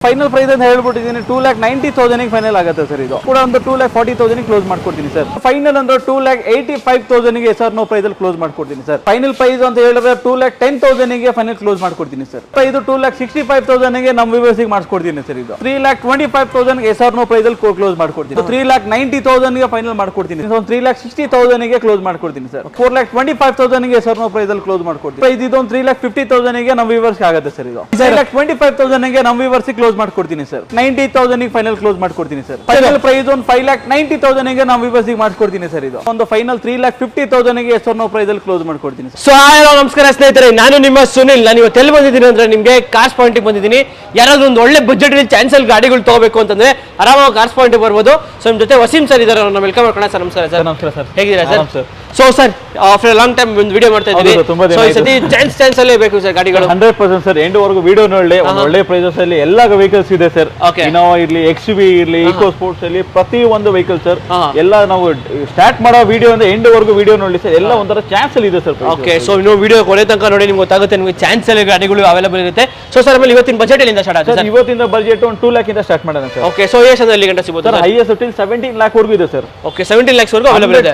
Final price ಅಂತ ಹೇಳ್ಬಿಟ್ಟಿದ್ದೀನಿ 2,90,000 final ಆಗುತ್ತೆ sir. ಇದು ಕೂಡ ಒಂದು 2,40,000 ಕ್ಲೋಸ್ ಮಾಡ್ಕೊಡ್ತೀನಿ ಸರ್. ಫೈನಲ್ ಅಂದ್ರೆ 2,85,000 ಸರ್ ನೋ ಪ್ರೈಸ್ ಅಲ್ಲಿ ಕ್ಲೋಸ್ ಮಾಡ್ಕೊಡ್ತೀನಿ ಸರ್. ಫೈನಲ್ ಪ್ರೈಸ್ ಅಂತ ಹೇಳಿದ್ರೆ 2,10,000 ಫೈನಲ್ ಕ್ಲೋಸ್ ಮಾಡ್ಕೊಡ್ತೀನಿ ಸರ್. ಇದು 2,65,000 ನಮ್ಮ ವ್ಯೂವರ್ಸ್ ಗೆ ಮಾಡಿಸ್ಕೊಡ್ತೀನಿ ಸರ್. ಇದು 3,25,000 ಸರ್ ನೋ ಪ್ರೈಸ್ ಅಲ್ಲಿ ಕ್ಲೋಸ್ ಮಾಡ್ಕೊಡ್ತೀನಿ. 3,90,000 ಫೈನಲ್ ಮಾಡ್ಕೊಡ್ತೀನಿ. 3,60,000 ಕ್ಲೋಸ್ ಮಾಡ್ಕೊಡ್ತೀನಿ ಸರ್. 4,25,000 ಸರ್ ನೋ ಪ್ರೈಸ್ ಅಲ್ಲಿ ಕ್ಲೋಸ್ ಮಾಡ್ಕೊಡ್ತೀನಿ. ಇದು 3,50,000 ನಮ್ಮ ವ್ಯೂವರ್ಸ್ ಆಗುತ್ತೆ ಸರ್. ಇದು 3,25,000 ನಮ್ಮ ವ್ಯೂವರ್ಸ್ ಕ್ಲೋಸ್ ಮಾಡ್ಕೊಡ್ತೀನಿ ಸರ್. 90,000 ಫೈನಲ್ ಕ್ಲೋಸ್ ಮಾಡ್ಕೊಡ್ತೀನಿ ಸರ್. ಫೈನಲ್ ಪ್ರೈಸ್ ಒಂದು 5,90,000 ನಾವು ವ್ಯೂವರ್ಸ್ ಮಾಡ್ಕೊಡ್ತೀನಿ ಸರ್. ಇದು ಒಂದು ಫೈನಲ್ 3,50,000 ಸರ್ ನಾವು ಪ್ರೈಸ್ ಅಲ್ಲಿ ಕ್ಲೋಸ್ ಮಾಡ್ಕೊಡ್ತೀನಿ. ಸೊ ನಮಸ್ಕಾರ ಸ್ನೇಹಿತರೆ, ನಾನು ನಿಮ್ಮ ಸುನಿಲ್. ನಾನು ಇವತ್ತು ಎಲ್ಲಿ ಬಂದಿದ್ದೀನಿ ಅಂದ್ರೆ ನಿಮಗೆ ಕಾರ್ಸ್ ಪಾಯಿಂಟ್ ಬಂದಿದ್ದೀನಿ. ಯಾರಾದ್ರೂ ಒಂದು ಒಳ್ಳೆ ಬಜೆಟ್ ಚಾನ್ಸಲ್ ಗಾಡಿಗಳು ತಗೋಬೇಕು ಅಂತಂದ್ರೆ ಆರಾಮಾಗಿ ಕಾರ್ಸ್ ಪಾಯಿಂಟ್ ಬರ್ಬೋದು. ಸೊ ನಿಮ್ಮ ಜೊತೆ ವಸೀಂ ಸರ್ ಇದ್ದಾರೆ, ನಾವು ವೆಲ್ಕಮ್ ಮಾಡ್ಕೋಣ ಸರ್. ನಮಸ್ಕಾರ ಸರ್. ನಮಸ್ಕಾರ ಸರ್, ಹೇಗಿದ್ದೀರಾ sir? So sir, after long time ಒಂದು ವಿಡಿಯೋ ಮಾಡ್ತಾ ಇದ್ದೀವಿ. ಸೊ ಈ ಸತಿ ಚಾನ್ಸ್ ಅಲ್ಲೇ ಬೇಕು ಸರ್ ಗಾಡಿಗಳು. 100% ಸರ್. ಎಂಡ್ ವರೆಗೂ ವಿಡಿಯೋ ನೋಡಿ ಒಂದು ಒಳ್ಳೆ ಪ್ರೈಸಸ್ ಅಲ್ಲಿ ಎಲ್ಲ ವೆಹಿಕಲ್ಸ್ ಇದೆ ಸರ್. ಇನೋವಾ ಇರ್ಲಿ, XUV ಇರ್ಲಿ, ಇಕೋ ಸ್ಪೋರ್ಟ್ಸ್ ಅಲ್ಲಿ ಪ್ರತಿ ಒಂದು ವೆಹಿಕಲ್ ಸರ್ ಎಲ್ಲ ನಾವು ಸ್ಟಾರ್ಟ್ ಮಾಡೋ ವಿಡಿಯೋ ಅಂದ್ರೆ ಎಂಡ್ ವರೆಗೂ ವಿಡಿಯೋ ನೋಡಿ ಸರ್. ಎಲ್ಲ ಒಂಥರ ಚಾನ್ಸ್ ಅಲ್ಲಿ ಇದೆ ಸರ್. ಓಕೆ, ಸೊ ನೀವು ವಿಡಿಯೋ ಕೊನೆ ತನಕ ನೋಡಿ ನಿಮ್ಗೆ ಗೊತ್ತಾಗುತ್ತೆ ನಿಮಗೆ ಚಾನ್ಸ್ ಅಲ್ಲಿ ಗಾಡಿಗಳು ಅವೈಲೇಬಲ್ ಇರುತ್ತೆ. ಸೊ ಸರ್, ಆಮೇಲೆ ಇವತ್ತಿನ ಬಜೆಟ್ ಎಲ್ಲಿಂದ ಸ್ಟಾರ್ಟ್ ಆಗುತ್ತೆ ಸರ್? ಇವತ್ತಿನ ಬಜೆಟ್ ಒಂದು 2 lakhs ಇಂದ ಸ್ಟಾರ್ಟ್ ಮಾಡೋಣ ಸರ್. ಓಕೆ, ಸೊ ಎಷ್ಟು ಅಲ್ಲಿ ಗಂಟೆ ಸಿಗುತ್ತೆ ಸರ್? ಹೈಯೆಸ್ಟ್ 17 lakh ವರೆಗೂ ಇದೆ ಸರ್. ಓಕೆ, 17 lakhs ವರೆಗೂ ಅವೈಲೇಬಲ್ ಇದೆ.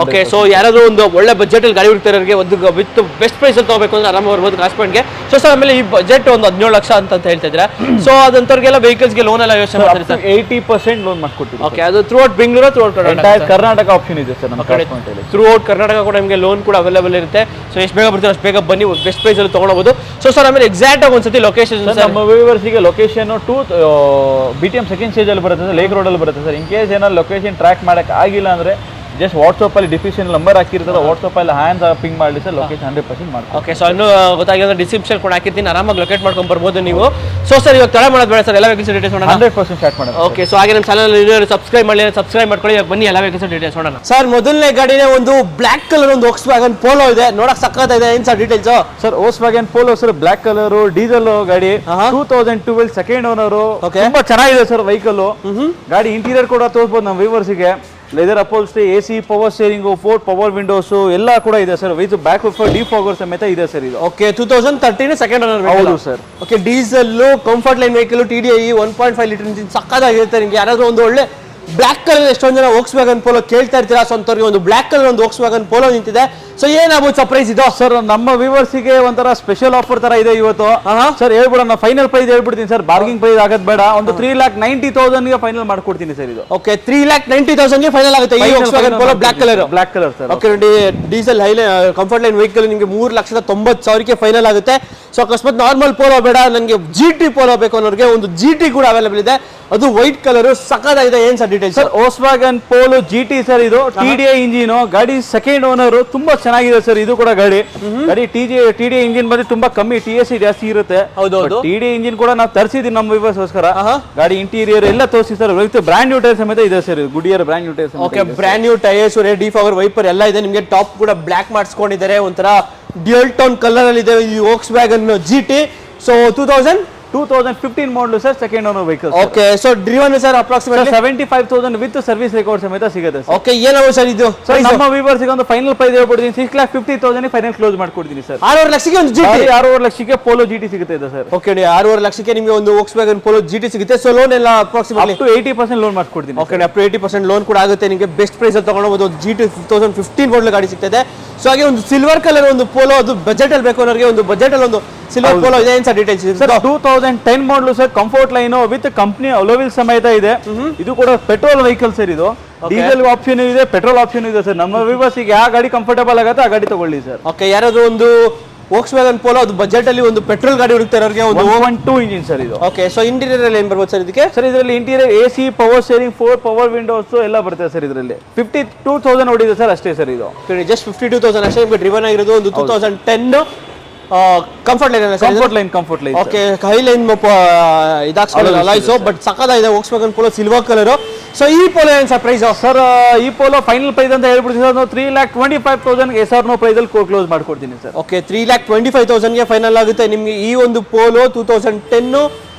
ಓಕೆ, ಸೊ ಯಾರಾದ್ರೂ ಒಂದು ಒಳ್ಳೆ ಬಜೆಟ್ ಅಲ್ಲಿ ಗಾಡಿ ಹುಡುಕ್ತಾರರಿಗೆ ಒಂದು ವಿತ್ ಬೆಸ್ಟ್ ಪ್ರೈಸ್ ಅಲ್ಲಿ ತಗೋಬೇಕು ಅಂದ್ರೆ ಆರಾಮ ಬರ್ಬೋದು ಕಾಸ್ ಪಾಯಿಂಟ್ಗೆ. ಸೊ ಸರ್, ಆಮೇಲೆ ಈ ಬಜೆಟ್ ಒಂದು 17 ಲಕ್ಷ ಅಂತ ಹೇಳ್ತಾ ಇದ್ರೆ, ಸೊ ಅದಂತವ್ರಿಗೆಲ್ಲ ವೆಹಿಕಲ್ಸ್ ಗೆ ಲೋನ್ ಎಲ್ಲ ಯೋಚನೆ ಮಾಡ್ತಾರೆ ಸರ್. 80% ಲೋನ್ ಮಾಡ್ಕೊಡ್ತೀವಿ. ಓಕೆ, ಅದು through out Bengaluru, through out Karnataka option ಇದೆ ಸರ್ ನಮ್ಮ ಕಾಸ್ ಪಾಯಿಂಟ್ ಅಲ್ಲಿ. ಥ್ರೂ ಔಟ್ ಕರ್ನಾಟಕ ಕೂಡ ನಿಮಗೆ ಲೋನ್ ಕೂಡ ಅವೈಲೇಬಲ್ ಇರುತ್ತೆ. ಸೊ ಎಷ್ಟು ಬೇಗ ಬರ್ತೀವಿ ಅಷ್ಟು ಬೇಗ ಬನ್ನಿ, ಬೆಸ್ಟ್ ಪ್ರೈಸ್ ಅಲ್ಲಿ ತಗೊಳ್ಬಹುದು. ಸೊ ಸರ್, ಆಮೇಲೆ ಎಕ್ಸಾಕ್ಟ್ ಆಗಿ ಒಂದ್ಸತಿ ಲೊಕೇಶನ್ ನಮ್ಮ ವ್ಯೂವರ್ಸ್ ಗೆ ಲೊಕೇಶನ್ BTM ಸೆಕೆಂಡ್ ಸ್ಟೇಜ್ ಅಲ್ಲಿ ಬರುತ್ತೆ ಸರ್, ಲೇಕ್ ರೋಡ್ ಅಲ್ಲಿ ಬರುತ್ತೆ ಸರ್. ಇನ್ ಕೇಸ್ ಏನಾದ್ರು ಲೊಕೇಶನ್ ಟ್ರ್ಯಾಕ್ ಮಾಡಕ್ ಆಗಿಲ್ಲ ಅಂದ್ರೆ ಜಸ್ಟ್ ವಾಟ್ಸ್ಆಪ್ ಅಲ್ಲಿ ಡಿಸ್ಕ್ರಿಪ್ಷನ್ ನಂಬರ್ ಹಾಕಿರ್ತಾರೆ, ವಾಟ್ಸ್ಆಪ್ ಅಲ್ಲಿ ಹ್ಯಾಂಡ್ ಪಿಂಗ್ ಮಾಡಲಿ ಸರ್, ಲೊಕೇಶನ್ 100% ಮಾಡ್ತೀವಿ. ಓಕೆ, ಸೊ ಇನ್ನೂ ಗೊತ್ತಾಗಿದ್ರೆ ಡಿಸ್ಕ್ರಿಪ್ಷನ್ ಕೂಡ ಹಾಕಿರ್ತೀನಿ, ಆರಾಮಾಗಿ ಲೊಕೇಟ್ ಮಾಡ್ಕೊಂಡು ಬರ್ಬೋದು ನೀವು. ಸೊ ಸರ್, ಇವಾಗ ತಡ ಮಾಡೋದು ಬೇಡ ಸರ್, ಎಲ್ಲ ವೆಹಿಕಲ್ಸ್ ಡೀಟೇಲ್ಸ್ ನೋಡೋಣ. 100% ಸ್ಟಾರ್ಟ್ ಮಾಡೋಣ. ಓಕೆ, ಸೊ ಹಾಗೆ ನಮ್ಮ ಚಾನಲ್ ಸಬ್ಸ್ಕ್ರೈಬ್ ಮಾಡಿ, ಸಬ್ಸ್ಕ್ರೈಬ್ ಮಾಡ್ಕೊಳ್ಳಿ. ಇವಾಗ ಬನ್ನಿ ಎಲ್ಲ ವೆಹಿಕಲ್ಸ್ ಡೀಟೇಲ್ಸ್ ನೋಡೋಣ. ಸರ್, ಮೊದಲನೇ ಗಾಡಿನೇ ಒಂದು ಬ್ಲಾಕ್ ಕಲರ್ ಒಂದು Volkswagen Polo ಇದೆ, ನೋಡಕ್ ಸಕ್ಕತ್ತಾಗಿದೆ. ಏನ್ sir details? Sir, Volkswagen Polo sir, black colour diesel ಗಾಡಿ, 2012 ಸೆಕೆಂಡ್ ಓನರ್. ತುಂಬಾ ಚೆನ್ನಾಗಿದೆ ಸರ್ ವೆಹಿಕಲ್. ಗಾಡಿ ಇಂಟೀರಿಯರ್ ಕೂಡ ತೋರಿಸಬಹುದು ನಮ್ಮ ವ್ಯೂವರ್ಸ್ ಗೆ. Leather upholstery, AC, power steering, 4 power windows ಎಲ್ಲ ಕೂಡ ಇದೆ sir. With back wiper defogger ಸಮೇತ ಇದೆ ಸರ್. ಇದು ಓಕೆ, 2013 ಸೆಕೆಂಡ್ ಓನರ್. ಹೌದು sir. Okay, diesel comfort line vehicle, TDI 1.5 litre engine ಸಕ್ಕತ್ತಾಗಿರುತ್ತೆ. ನಿಮ್ಗೆ ಯಾರಾದ್ರೂ ಒಂದು ಒಳ್ಳೆ ಬ್ಲಾಕ್ ಕಲರ್, ಎಷ್ಟೊಂದು ಜನ Volkswagen Polo ಕೇಳ್ತಾ ಇರ್ತೀರಾ, ಸೊ ಅಂತವ್ರಿಗೆ ಒಂದು ಬ್ಲಾಕ್ ಕಲರ್ ಒಂದು Volkswagen Polo ನಿಂತಿದೆ. ಸೊ ಏನಾಗ್ಬೋದು ಸರ್ಪ್ರೈಸ್ ಇದು ಸರ್? ನಮ್ಮ ವ್ಯೂವರ್ಸ್ ಗೆ ಒಂಥರ ಸ್ಪೆಷಲ್ ಆಫರ್ ತರ ಇದೆ ಇವತ್ತು ಸರ್. ಹೇಳ್ಬಿಡೋಣ, ಫೈನಲ್ ಪ್ರೈಸ್ ಹೇಳ್ಬಿಡ್ತೀನಿ ಸರ್, ಬಾರ್ಗಿಂಗ್ ಪ್ರೈಸ್ ಆಗೋದು ಬೇಡ. ಒಂದು 3,90,000 ಫೈನಲ್ ಮಾಡ್ಕೊಡ್ತೀನಿ ಸರ್. ಇದು ಓಕೆ, 3,90,000 ಫೈನಲ್ ಆಗುತ್ತೆ ಈ Volkswagen Polo black colour sir. Okay, diesel high comfort line vehicle ನಿಮಗೆ 3,90,000 ಫೈನಲ್ ಆಗುತ್ತೆ. ಸೊ ಅಕಸ್ಮಾತ್ ನಾರ್ಮಲ್ ಪೋಲೋ ಬೇಡ, ನನಗೆ GT ಪೋಲೋ ಬೇಕು ಅನ್ನೋರಿಗೆ ಒಂದು GT ಕೂಡ ಅವೈಲೇಬಲ್ ಇದೆ, ಅದು ವೈಟ್ ಕಲರ್ ಸಕ್ಕತ್ತಾಗಿದೆ. ಏನ್ sir details? Sir, Volkswagen Polo GT sir. ಇದು TDI ಇಂಜಿನ್ ಗಾಡಿ, ಸೆಕೆಂಡ್ ಓನರ್. ತುಂಬಾ ಚೆನ್ನಾಗಿದೆ ಸರ್ ಇದು ಕೂಡ ಗಾಡಿ. TDI ಇಂಜಿನ್ ಬಂದು ತುಂಬಾ ಕಮ್ಮಿ, TSI ಜಾಸ್ತಿ ಇರುತ್ತೆ. ಹೌದೌದು, TDI ಇಂಜಿನ್ ಕೂಡ ನಾವು ತರಿಸಿದೀವಿ ನಮ್ಮ ವ್ಯೂವರ್ಸ್ಗೋಸ್ಕರ. ಗಾಡಿ ಇಂಟೀರಿಯರ್ ಎಲ್ಲ ತೋರಿಸಿ ಸರ್. ಬ್ರಾಂಡ್ ನ್ಯೂ ಟೈರ್ ಸಮೇತ ಇದೆ sir. ಗುಡಿಯರ್ brand new tyres. Okay, brand new tyres, defogger wiper ಎಲ್ಲ ಇದೆ. ನಿಮಗೆ ಟಾಪ್ ಕೂಡ ಬ್ಲಾಕ್ ಮಾಡಿಸ್ಕೊಂಡಿದ್ದಾರೆ, ಒಂಥರ ಡ್ಯೂಯಲ್ ಟೋನ್ ಕಲರ್ ಅಲ್ಲಿ ಇದೆ ಈ Volkswagen GT. So 2015 model sir, second owner vehicle. Okay, so driven sir approximately 75,000 with service record ಸಮೇತ ಸಿಗುತ್ತೆ ಸರ್. ಓಕೆ, ಏನಾಗುತ್ತೆ ಸರ್ ಇದು? ನಮ್ಮ ವ್ಯೂವರ್ಸ್ ಗೆ ಒಂದು ಫೈನಲ್ ಪ್ರೈಸ್ ಹೇಳ್ಬಿಡ್ತೀನಿ, 6,50,000 ಫೈನಲ್ ಕ್ಲೋಸ್ ಮಾಡ್ಕೊಡ್ತೀನಿ ಸರ್. 6.5 ಲಕ್ಷಕ್ಕೆ ಒಂದು GT, 6.5 ಲಕ್ಷಕ್ಕೆ Polo GT ಸಿಗುತ್ತೆ ಸರ್. ಓಕೆ, 6.5 ಲಕ್ಷಕ್ಕೆ ನಿಮಗೆ ಒಂದು Volkswagen Polo GT ಸಿಗುತ್ತೆ. ಸೊ ಲೋನ್ ಎಲ್ಲ ಅಪ್ರಾಕ್ಸಿಮೇಟ್ಲಿ ಅಪ್ ಟು 80% ಲೋನ್ ಮಾಡ್ಕೊಡ್ತೀನಿ. ಓಕೆ, ಅಪ್ ಟು 80% ಲೋನ್ ಕೂಡ ಆಗುತ್ತೆ. ನಿಮಗೆ ಬೆಸ್ಟ್ ಪ್ರೈಸ್ ಅಲ್ಲಿ ತಗೊಂಡೋಗ್ಬೋದು. GT 2015 ಮಾಡಲ್ ಗಾಡಿ ಸಿಗ್ತದೆ. ಸೊ ಹಾಗೆ ಒಂದು ಸಿಲ್ವರ್ ಕಲರ್ ಒಂದು Polo, ಅದು ಬಜೆಟ್ ಅಲ್ಲಿ ಬೇಕು ಅನ್ನೋರಿಗೆ ಒಂದು ಬಜೆಟ್ ಅಲ್ಲಿ ಒಂದು ಸಿಲ್ವರ್ Polo ಇದೆ. ಏನ್ sir details? Sir, 2010 model sir, comfort line with company ಅಲೋವಿಲ್ ಸಮೇತ ಇದೆ. ಇದು ಕೂಡ ಪೆಟ್ರೋಲ್ ವೆಹಿಕಲ್ ಸರ್. ಇದು ಡೀಸೆಲ್ ಆಪ್ಷನ್ ಇದೆ, ಪೆಟ್ರೋಲ್ ಆಪ್ಷನ್ ಇದೆ ಸರ್. ನಮ್ಮ ವ್ಯೂವರ್ಸ್ ಗೆ ಯಾವ ಗಾಡಿ ಕಂಫರ್ಟಬಲ್ ಆಗುತ್ತೆ ಆ ಗಾಡಿ ತಗೊಳ್ಳಿ ಸರ್. ಓಕೆ, ಯಾರಾದ್ರೂ ಒಂದು Volkswagen Polo ಅದು ಬಜೆಟ್ ಅಲ್ಲಿ ಒಂದು ಪೆಟ್ರೋಲ್ ಗಾಡಿ ಹುಡುಕ್ತಾರವ್ರಿಗೆ ಒಂದು 1.2 ಇಂಜಿನ್ ಸರ್ ಇದು. ಓಕೆ, ಸೊ ಇಂಟೀರಿಯರ್ ಅಲ್ಲಿ ಏನ್ ಬರ್ಬೋದು ಸರ್ ಇದಕ್ಕೆ? ಸರ್, ಇದರಲ್ಲಿ interior AC, power steering, 4 power windows ಎಲ್ಲ ಬರುತ್ತೆ ಸರ್. ಇದರಲ್ಲಿ 52,000 ಓಡಿದೆ ಸರ್ ಅಷ್ಟೇ ಸರ್. ಇದು ಜಸ್ಟ್ 52,000 ಅಷ್ಟೇ. ನಿಮಗೆ ಡ್ರಿವನ್ ಆಗಿರೋದು ಒಂದು 2010 comfort line. Comfort line. Okay, high line ಇದಾಕ್ಸೋ, ಬಟ್ ಸಕ್ಕತ್ತಾಗಿದೆ Volkswagen Polo silver colour. So ಈ Polo ಏನ್ ಸರ್ ಪ್ರೈಸ್? ಸರ್, ಈ Polo ಫೈನಲ್ ಪ್ರೈಸ್ ಅಂತ ಹೇಳ್ಬಿಡ್ತೀನಿ ಸರ್, 3,25,000 ಸರ್ ನೋ ಪ್ರೈಸ್ ಅಲ್ಲಿ ಕ್ಲೋಸ್ ಮಾಡ್ಕೊಡ್ತೀನಿ ಸರ್. ಓಕೆ, 3,25,000 ಫೈನಲ್ ಆಗುತ್ತೆ ನಿಮ್ಗೆ ಈ ಒಂದು Polo 2010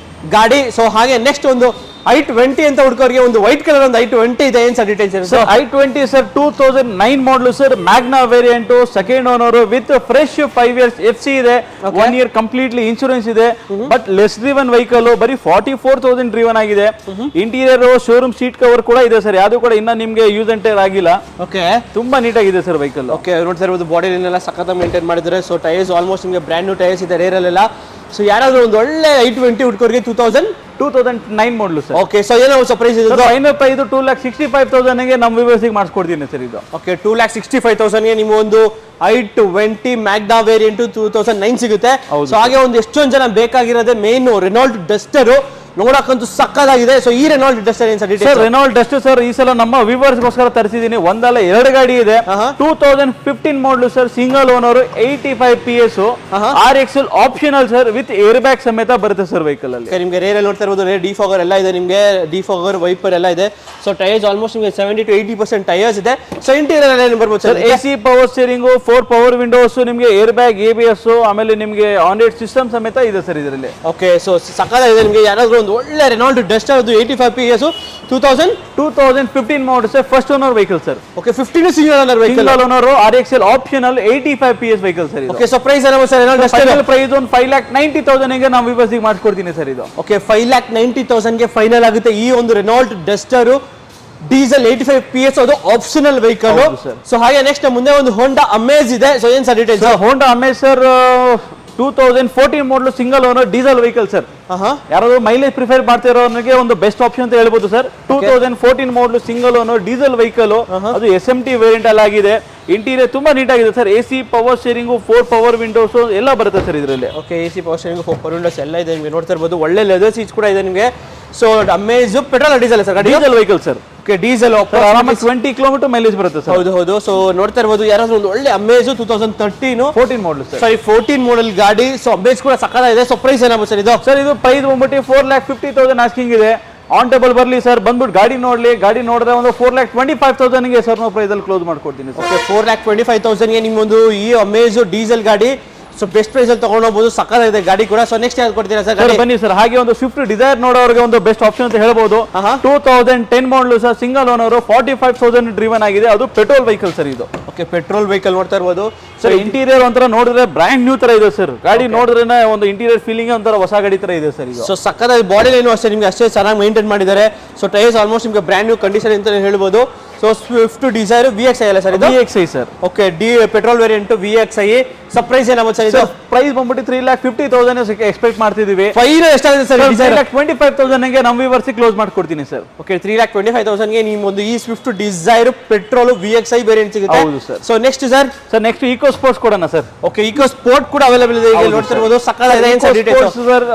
ಗಾಡಿ. ಸೊ ಹಾಗೆ ನೆಕ್ಸ್ಟ್ ಒಂದು i20 ಅಂತ ಹುಡುಕೋರಿಗೆ ಒಂದು ವೈಟ್ ಕಲರ್ ಒಂದು i20 ಇದೆ, ಏನ್ sir details? Sir i20 sir 2009 model sir, Magna variant, second owner with fresh 5 years FC ಇದೆ, 1 year ಕಂಪ್ಲೀಟ್ಲಿ ಇನ್ಶೂರೆನ್ಸ್ ಇದೆ, ಬಟ್ ಲೆಸ್ ಡ್ರಿವನ್ ವೆಹಿಕಲ್, ಬರೀ 44,000 ಡ್ರಿವನ್ ಆಗಿದೆ. ಇಂಟೀರಿಯರ್ ಶೋರೂಮ್ ಸೀಟ್ ಕವರ್ ಕೂಡ ಇದೆ ಸರ್, ಯಾವುದು ಕೂಡ ಇನ್ನ ನಿಮ್ಗೆ ಯೂಸ್ ಅಂಡ್ ಟೈರ್ ಆಗಿಲ್ಲ. ಓಕೆ, ತುಂಬಾ ನೀಟಾಗಿದೆ ಸರ್ ವೆಹಿಕಲ್. ಓಕೆ, ನೋಡ್ತಾ ಇರ್ಬೋದು ಬಾಡಿ ಲೈನ್ ಎಲ್ಲ ಸಖತ್ ಮೇಂಟೈನ್ ಮಾಡಿದ್ದಾರೆ. ಸೊ ಟೈರ್ಸ್ ಆಲ್ಮೋಸ್ಟ್ ನಿಮಗೆ ಬ್ರ್ಯಾಂಡ್ ನ್ಯೂ ಟೈರ್ಸ್ ಇದೆ ರೇರ್ ಅಲ್ಲೆಲ್ಲ. ಸೊ ಯಾರಾದ್ರೂ ಒಂದು ಒಳ್ಳೆ i20 ಹುಡ್ಕೋರಿಗೆ 2009 ಮಾಡಲು ಸರ್. ಓಕೆ, ಸೊ ಏನೋ ಸರ್ಪ್ರೈಸ್ ಇದೆ? ಫೈನಲ್ ಪ್ರೈಸ್ 2,65,000 ಗೆ ನಮ್ಮ ವ್ಯೂವರ್ಸಿಗೆ ಮಾಡಿಸ್ಕೊಡ್ತೀನಿ ಸರ್ ಇದು. ಓಕೆ, 2,65,000 ಗೆ ನೀವು ಒಂದು i20 ಮ್ಯಾಗ್ನಾ ವೇರಿಯಂಟ್ 2009 ಸಿಗುತ್ತೆ. ಸೊ ಹಾಗೆ ಒಂದು ಎಷ್ಟೊಂದು ಜನ ಬೇಕಾಗಿರೋದೇ ಮೇನ್ ರೆನಾಲ್ಟ್ ಡಸ್ಟರ್, ನೋಡಕ್ಕಂತೂ ಸಕ್ಕದಾಗಿದೆ. ಸೊ ಈ ರೆನಾಲ್ಟ್ ಡಸ್ಟರ್ ಏನ್ ಸರ್? ರೆನಾಲ್ಟ್ ಡಸ್ಟರ್ ಸರ್ ಈ ಸಲ ನಮ್ಮ ವ್ಯೂವರ್ಸ್ ಗೋಸ್ಕರ ತರಿಸಿದೀನಿ. ಒಂದಲ್ಲ 2 ಗಾಡಿ ಇದೆ. 2015 ಮಾಡಲು sir, single owner, 85 PS, RXL optional sir, with air bag ಸಮೇತ ಬರುತ್ತೆ ಸರ್ ವೆಹಿಕಲ್ ಅಲ್ಲಿ. ನಿಮಗೆ ರೇರ್ ಅಲ್ಲಿ ನೋಡ್ತಾ ಇರ್ಬೋದು, ರೇರ್ ಡಿಫಾಗರ್ ಎಲ್ಲ ಇದೆ, ನಿಮಗೆ ಡಿಫಾಗರ್ ವೈಪರ್ ಎಲ್ಲ ಇದೆ. ಸೊ ಟೈರ್ಸ್ ಆಲ್ಮೋಸ್ಟ್ ನಿಮಗೆ 70 to 80% ಟೈರ್ಸ್ ಇದೆ. ಸೊ ಇಂಟೀರಿಯರ್ ಎಲ್ಲ ಏನು ಬರ್ಬೋದು sir? AC power steering, 4 power windows, ನಿಮಗೆ ಏರ್ ಬ್ಯಾಗ್, ABS, ಆಮೇಲೆ ನಿಮಗೆ ಆಂಡ್ರಾಯ್ಡ್ ಸಿಸ್ಟಮ್ ಸಮೇತ ಇದೆ ಸರ್ ಇದರಲ್ಲಿ. ಓಕೆ, ಸೊ ಸಕ್ಕದಾಗಿದೆ. ನಿಮಗೆ ಯಾರಾದ್ರೂ ಒಂದು ಒಳ್ಳೆ ರೆನಾಲ್ಟ್ ಡಸ್ಟರ್, ಅದು 85 PS, 2015 model sir, first owner vehicle sir. Okay, 15 single owner vehicle, single owner, RXL optional, 85 PS vehicle sir ಇದು. ಓಕೆ, ಸೊ ಪ್ರೈಸ್ ಏನೋ ಸರ್? ರೆನಾಲ್ಟ್ ಡಸ್ಟರ್ ಪ್ರೈಸ್ ಒಂದು 5,90,000 ಗೆ ನಾವು ವಿವರ್ಸಿಗೆ ಮಾಡಿಸ್ಕೊಡ್ತೀನಿ ಸರ್ ಇದು. ಓಕೆ, 5,90,000 ಗೆ ಫೈನಲ್ ಆಗುತ್ತೆ ಈ ಒಂದು ರೆನಾಲ್ಟ್ ಡಸ್ಟರ್ ಡೀಸೆಲ್ 85 PS, ಅದು ಆಪ್ಷನಲ್ ವೆಹಿಕಲ್. ಸೊ ಹಾಗೆ ನೆಕ್ಸ್ಟ್ ಮುಂದೆ ಒಂದು ಹೋಂಡಾ ಅಮೇಜ್ ಇದೆ. ಸೊ ಏನ್ ಸರ್ ಡೀಟೇಲ್ಸ್? ಹೋಂಡಾ ಅಮೇಜ್ ಸರ್ 2014 ಮಾಡಲು, single owner, diesel vehicle sir. ಯಾರಾದ್ರೂ ಮೈಲೇಜ್ ಪ್ರಿಫರ್ ಮಾಡ್ತಿರೋರಿಗೆ ಒಂದು ಬೆಸ್ಟ್ ಆಪ್ಷನ್ ಅಂತ ಹೇಳ್ಬೋದು ಸರ್. 2014 ಮಾಡಲು, ಸಿಂಗಲ್ ಓನರ್, ಡೀಸೆಲ್ ವೆಹಿಕಲ್, ಅದು SMT ವೇರಿಯಂಟ್ ಅಲ್ಲಿ ಆಗಿದೆ. ಇಂಟೀರಿಯರ್ ತುಂಬಾ ನೀಟ್ ಆಗಿದೆ sir. AC power steering, 4 power windows ಎಲ್ಲ ಬರುತ್ತೆ ಸರ್ ಇದರಲ್ಲಿ. Okay, AC power steering, 4 power windows ಎಲ್ಲ ಇದೆ. ನಿಮಗೆ ನೋಡ್ತಾ ಇರ್ಬೋದು, ಒಳ್ಳೆ ಲೆದರ್ ಸೀಟ್ಸ್ ಕೂಡ ಇದೆ ನಿಮಗೆ. So Amaze petrol diesel sir? Diesel vehicle sir. Okay, diesel ಆರಾಮಾಗಿ 20 km ಮೈಲೇಜ್ ಬರುತ್ತೆ ಸರ್. ಹೌದು ಹೌದು. ಸೊ ನೋಡ್ತಾ ಇರ್ಬೋದು, ಯಾರಾದ್ರೂ ಒಂದು ಒಳ್ಳೆ ಅಮೇಜ್ 2014 ಮಾಡಲ್ ಸರ್, ಸಾರಿ 14 ಮಾಡಲ್ ಗಾಡಿ. ಸೊ ಅಮೇಜ್ ಕೂಡ ಸಕ್ಕತ್ತಾಗಿದೆ. ಸೊ ಪ್ರೈಸ್ ಏನಾಗುತ್ತೆ ಸರ್ ಇದು? ಸರ್ ಇದು ಪ್ರೈಸ್ ಬಂದ್ಬಿಟ್ಟು 4,50,000 ಆಸ್ಕಿಂಗ್ ಇದೆ. ಆನ್ ಟೇಬಲ್ ಬರಲಿ ಸರ್, ಬಂದ್ಬಿಟ್ಟು ಗಾಡಿ ನೋಡ್ಲಿ, ಗಾಡಿ ನೋಡಿದ್ರೆ ಒಂದು 4,25,000 ಗೆ ಸರ್ ನಾವು ಪ್ರೈಸ್ ಅಲ್ಲಿ ಕ್ಲೋಸ್ ಮಾಡ್ಕೊಡ್ತೀನಿ ಸರ್. ಓಕೆ, 4,25,000 ಗೆ ನಿಮ್ಮೊಂದು ಈ ಅಮೇಜ್ ಡೀಸೆಲ್ ಗಾಡಿ ಸೊ ಬೆಸ್ಟ್ ಪ್ರೈಸ್ ಅಲ್ಲಿ ತಗೊಂಡು ಹೋಗಬಹುದು. ಸಕ್ಕತ್ತಾಗಿದೆ ಗಾಡಿ ಕೂಡ. ಸೊ ನೆಕ್ಸ್ಟ್ ಯಾವ್ದು ಕೊಡ್ತೀರಾ ಸರ್? ಬನ್ನಿ ಸರ್. ಹಾಗೆ ಒಂದು ಸ್ವಿಫ್ಟ್ ಡಿಸೈರ್ ನೋಡೋರಿಗೆ ಒಂದು ಬೆಸ್ಟ್ ಆಪ್ಷನ್ ಅಂತ ಹೇಳ್ಬೋದು. 2010 ಮಾಡಲು ಸರ್, ಸಿಂಗಲ್ ಓನರ್, 45,000 ಡ್ರಿವನ್ ಆಗಿದೆ, ಅದು ಪೆಟ್ರೋಲ್ ವೆಹಿಕಲ್ ಸರ್ ಇದು. ಓಕೆ, ಪೆಟ್ರೋಲ್ ವೆಹಿಕಲ್ ನೋಡ್ತಾ ಇರ್ಬೋದು ಸರ್. ಇಂಟೀರಿಯರ್ ಒಂಥರ ನೋಡಿದ್ರೆ ಬ್ರ್ಯಾಂಡ್ ನ್ಯೂ ತರ ಇದೆ ಸರ್. ಗಾಡಿ ನೋಡಿದ್ರೆ ಒಂದು ಇಂಟೀರಿಯರ್ ಫೀಲಿಂಗ್ ಒಂಥರ ಹೊಸ ಗಾಡಿ ತರ ಇದೆ ಸರ್ ಇದು. ಸೊ ಸಕ್ಕತ್ತಾಗಿ ಬಾಡಿ ಲೈನು ಅಷ್ಟೇ ನಿಮ್ಗೆ ಅಷ್ಟೇ ಚೆನ್ನಾಗಿ ಮೇಂಟೈನ್ ಮಾಡಿದ್ದಾರೆ. ಸೊ ಟೈರ್ಸ್ ಆಲ್ಮೋಸ್ಟ್ ನಿಮ್ಗೆ ಬ್ರ್ಯಾಂಡ್ ನ್ಯೂ ಕಂಡೀಷನ್ ಅಂತ ಹೇಳ್ಬೋದು. ಸೊ ಸ್ವಿಫ್ಟ್ ಡಿಸೈರ್ VXi ಅಲ್ಲ ಸರ್ ಇದು? VXi sir. Okay, petrol variant VXi. So price ಏನಾಗುತ್ತೆ ಸರ್ ಇದು? ಪ್ರೈಸ್ ಬಂದ್ಬಿಟ್ಟು 3,50,000 ಎಕ್ಸ್ಪೆಕ್ಟ್ ಮಾಡ್ತಿದೀವಿ. ಫೈನಲ್ ಎಷ್ಟಾಗಿದೆ ಸರ್? 3,25,000 ಗೆ ನಮ್ಮ ವ್ಯೂವರ್ಸ್ ಕ್ಲೋಸ್ ಮಾಡ್ಕೊಡ್ತೀನಿ ಸರ್. ಓಕೆ, 3,25,000 ಗೆ ನಿಮ್ಮೊಂದು ಈ Swift Dzire petrol VXi variant ಸಿಗುತ್ತೆ. ಹೌದು sir. So next sir? Next Eco Sports ಕೊಡೋಣ ಸರ್. ಓಕೆ, ಈಕೋ ಸ್ಪೋರ್ಟ್ ಕೂಡ ಅವೈಲೇಬಲ್ ಇದೆ. ಈಗ ನೋಡ್ತಾ ಇರ್ಬೋದು, ಸಕ್ಕತ್ತಾಗಿದೆ. ಏನ್ ಸರ್ ಡೀಟೇಲ್ಸ್ ಸರ್?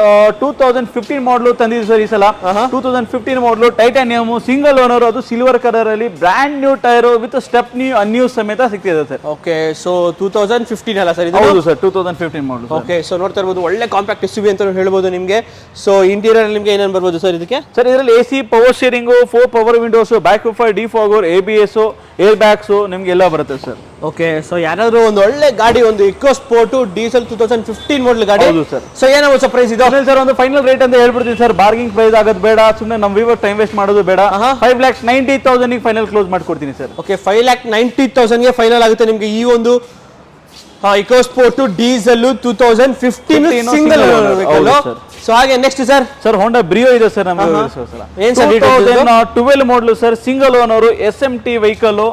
2015 ಮಾಡಲು ತಂದಿದ್ದೀವಿ ಸರ್ ಈ ಸಲ. 2015 ಮಾಡಲು, ಟೈಟಾನಿಯಮ್, ಸಿಂಗಲ್ ಓನರ್, ಅದು ಸಿಲ್ವರ್ ಕಲರ್ ಅಲ್ಲಿ, brand new tyre with stepney unused ಸಮೇತ ಸಿಗ್ತಿದೆ ಸರ್. ಓಕೆ, ಸೊ 2015 ಅಲ್ಲ ಸರ್ ಇದು? ಹೌದು ಸರ್, 2015 ಮಾಡಲು. ಓಕೆ, ಸೊ ನೋಡ್ತಾ ಇರ್ಬೋದು, ಒಳ್ಳೆ ಕಾಂಪ್ಯಾಕ್ಟ್ SUV ಅಂತ ಹೇಳ್ಬೋದು ನಿಮಗೆ. ಸೊ ಇಂಟೀರಿಯರ್ ನಿಮಗೆ ಏನೇನು ಬರ್ಬೋದು ಸರ್ ಇದಕ್ಕೆ? ಸರ್ ಇದರಲ್ಲಿ AC power steering, 4 power Windows, back wiper, defogger, ABS, air bags ನಿಮ್ಗೆ ಎಲ್ಲ ಬರುತ್ತೆ ಸರ್. ಓಕೆ, ಸೊ ಯಾರಾದ್ರೂ ಒಂದು ಒಳ್ಳೆ ಗಾಡಿ, ಒಂದು ಇಕೋ ಸ್ಪೋರ್ಟ್ ಡೀಸೆಲ್ 2015 ಮಾಡಲ್ ಗಾಡಿ. ಹೌದು ಸರ್. ಸೊ ಏನಾಗುತ್ತೆ ಸರ್ ಪ್ರೈಸ್ ಇದು? ಸರ್ ಒಂದು ಫೈನಲ್ ರೇಟ್ ಅಂತ ಹೇಳ್ಬಿಡ್ತೀನಿ ಸರ್. ಬಾರ್ಗಿಂಗ್ ಪ್ರೈಸ್ ಆಗೋದು ಬೇಡ, ಸುಮ್ಮನೆ ನಮ್ಮ ವ್ಯೂವರ್ ಟೈಮ್ ವೇಸ್ಟ್ ಮಾಡೋದು ಬೇಡ. 5,90,000 ಗೆ ಫೈನಲ್ ಕ್ಲೋಸ್ ಮಾಡ್ಕೊಡ್ತೀನಿ ಸರ್. ಓಕೆ, 5,90,000 ಗೆ ಫೈನಲ್ ಆಗುತ್ತೆ ನಿಮಗೆ ಈ ಒಂದು EcoSport diesel 2015 single vehicle. So ಹಾಗೆ next sir? Sir Honda Brio ಇದೆ ಸರ್ ನಮ್ಮ ಏನ್ ಸರ್ ಡೀಟೇಲ್ಸ್? 12 ಮಾಡಲು sir, single owner, SMT vehicle,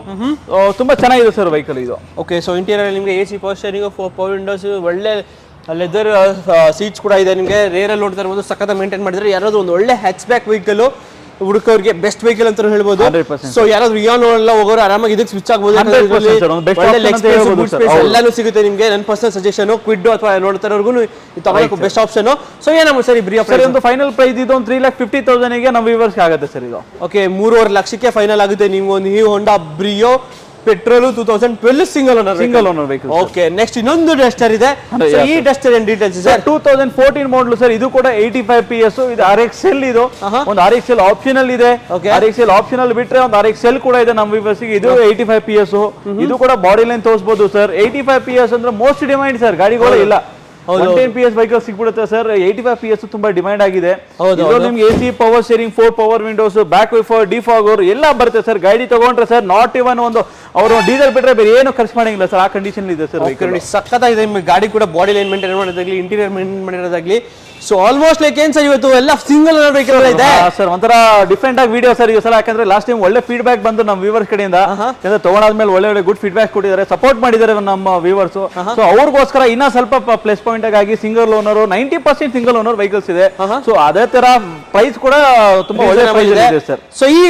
ತುಂಬಾ ಚೆನ್ನಾಗಿದೆ ಸರ್ ವೆಹಿಕಲ್ ಇದು. ಓಕೆ, ಸೊ ಇಂಟೀರಿಯರ್ ನಿಮಗೆ AC power steering, 4 power windows, ಒಳ್ಳೆ ಲೆದರ್ ಸೀಟ್ಸ್ ಕೂಡ ಇದೆ ನಿಮಗೆ. ರೇರ್ ಅಲ್ಲಿ ನೋಡ್ತಾ ಇರ್ಬೋದು, ಸಖತ್ ಮೇಂಟೈನ್ ಮಾಡಿದ್ರೆ. ಯಾರಾದ್ರೂ ಒಂದು ಒಳ್ಳೆ ಹ್ಯಾಚ್ ಬ್ಯಾಕ್ ವೆಹಿಕಲ್ ಹುಡುಕರಿಗೆ ಬೆಸ್ಟ್ ವೆಹಿಕಲ್ ಅಂತ ಹೇಳ್ಬೋದು. ಸೊ ಯಾರಾದ್ರೂ ಇಯಾನ್ ಎಲ್ಲ ಹೋಗೋರು ಆರಾಮಾಗಿ ಇದಕ್ಕೆ ಸ್ವಿಚ್ ಆಗ್ಬೋದು. ಎಲ್ಲಾನು ಸಿಗುತ್ತೆ ನಿಮಗೆ. ನನ್ನ ಪರ್ಸನಲ್ ಸಜೆಷನ್ ಕ್ವಿಡ್ ಅಥವಾ ನೋಡ್ತಾ ಇರೋರ್ಗು ತಗೊಳ್ಳೋಕೆ ಬೆಸ್ಟ್ ಆಪ್ಷನ್. ಸೊ ಏನಮ್ಮ ಸರ್ ಈ ಬ್ರಿಯೋ ಪ್ರೈಸ್? ಒಂದು ಫೈನಲ್ ಪ್ರೈಸ್ ಇದು 3,50,000 ಗೆ ನಮ್ಮ ವ್ಯೂವರ್ಸ್ ಆಗುತ್ತೆ ಸರ್ ಇದು. ಓಕೆ, 3.5 ಲಕ್ಷಕ್ಕೆ ಫೈನಲ್ ಆಗುತ್ತೆ ನಿಮ್ಗೆ ಒಂದು ಈ Honda Brio petrol 2012 single owner vehicle. Okay, next ಇನ್ನೊಂದು ಡಸ್ಟರ್ ಇದೆ. ಈ ಡಸ್ಟರ್ ಏನ್ ಡೀಟೇಲ್ಸ್ ಸರ್? 2014 ಮಾಡಲು ಸರ್, ಇದು ಕೂಡ 85 PS, ಇದು RXL. ಇದು ಒಂದು RXL ಆಪ್ಷನಲ್ ಇದೆ. RXL ಆಪ್ಷನಲ್ ಬಿಟ್ರೆ ಒಂದು RXL ಕೂಡ ಇದೆ ನಮ್ಮ ವ್ಯೂವರ್ಸ್ ಗೆ. ಇದು 85 PS, ಇದು ಕೂಡ ಬಾಡಿ ಲೈನ್ ತೋರಿಸಬಹುದು ಸರ್. 85 PS ಅಂದ್ರೆ ಮೋಸ್ಟ್ ಡಿಮ್ಯಾಂಡ್ ಸರ್, ಗಾಡಿಗಳು ಇಲ್ಲ. 110 PS ವೆಹಿಕಲ್ ಸಿಗ್ಬಿಡುತ್ತೆ ಸರ್. 85 PS ತುಂಬಾ ಡಿಮ್ಯಾಂಡ್ ಆಗಿದೆ. ಹೌದು, ನಿಮ್ಗೆ AC power steering, 4 power Windows, back wiper, defogger ಎಲ್ಲ ಬರುತ್ತೆ ಸರ್. ಗಾಡಿ ತಗೊಂಡ್ರೆ ಸರ್ ನಾಟ್ ಇವನ್ ಒಂದು ಅವರು ಡೀಸೆಲ್ ಬಿಟ್ರೆ ಬೇರೆ ಏನು ಖರ್ಚು ಮಾಡಂಗಿಲ್ಲ ಸರ್. ಆ ಕಂಡೀಷನ್ ಇದೆ ಸರ್ ವೆಹಿಕಲ್. ಸಖತ್ತಾಗಿದೆ ನಿಮಗೆ ಗಾಡಿ ಕೂಡ. ಬಾಡಿ ಲೈನ್ ಮೇಂಟೈನ್ ಮಾಡೋದಾಗ್ಲಿ, ಇಂಟೀರಿಯರ್ ಮೇಂಟೈನ್ ಮಾಡಿರೋದಾಗ್ಲಿ. ಸೊ ಆಲ್ಮೋಸ್ಟ್ ಲೈಕ್ ಏನ್ ಸರ್ ಇವತ್ತು ಎಲ್ಲ ಸಿಂಗಲ್ ಓನರ್ ವೆಹಿಕಲ್ ಇದೆ ಸರ್. ಒಂಥರ ಡಿಫ್ರೆಂಟ್ ಆಗಿ ವಿಡಿಯೋ ಸರ್ ಈ ಸಲ, ಯಾಕಂದ್ರೆ ಲಾಸ್ಟ್ ಟೈಮ್ ಒಳ್ಳೆ ಫೀಡ್ಬ್ಯಾಕ್ ಬಂದು ನಮ್ಮ ವ್ಯೂವರ್ಸ್ ಕಡೆಯಿಂದ. ಯಾಕಂದ್ರೆ ತಗೊಂಡಾದ್ಮೇಲೆ ಒಳ್ಳೆ ಗುಡ್ ಫೀಡ್ಬ್ಯಾಕ್ ಕೊಟ್ಟಿದ್ದಾರೆ, ಸಪೋರ್ಟ್ ಮಾಡಿದ್ದಾರೆ ನಮ್ಮ ವ್ಯೂವರ್ಸ್. ಸೊ ಅವ್ರಿಗೋಸ್ಕರ ಇನ್ನ ಸ್ವಲ್ಪ ಪ್ಲಸ್ ಪಾಯಿಂಟ್ ಆಗಿ single owner 90% single owner vehicles ಇದೆ. ಸೊ ಅದೇ ತರ ಪ್ರೈಸ್ ಕೂಡ ತುಂಬಾ ಒಳ್ಳೆ ಪ್ರೈಸ್ ಇದೆ ಸರ್. ಸೊ ಈ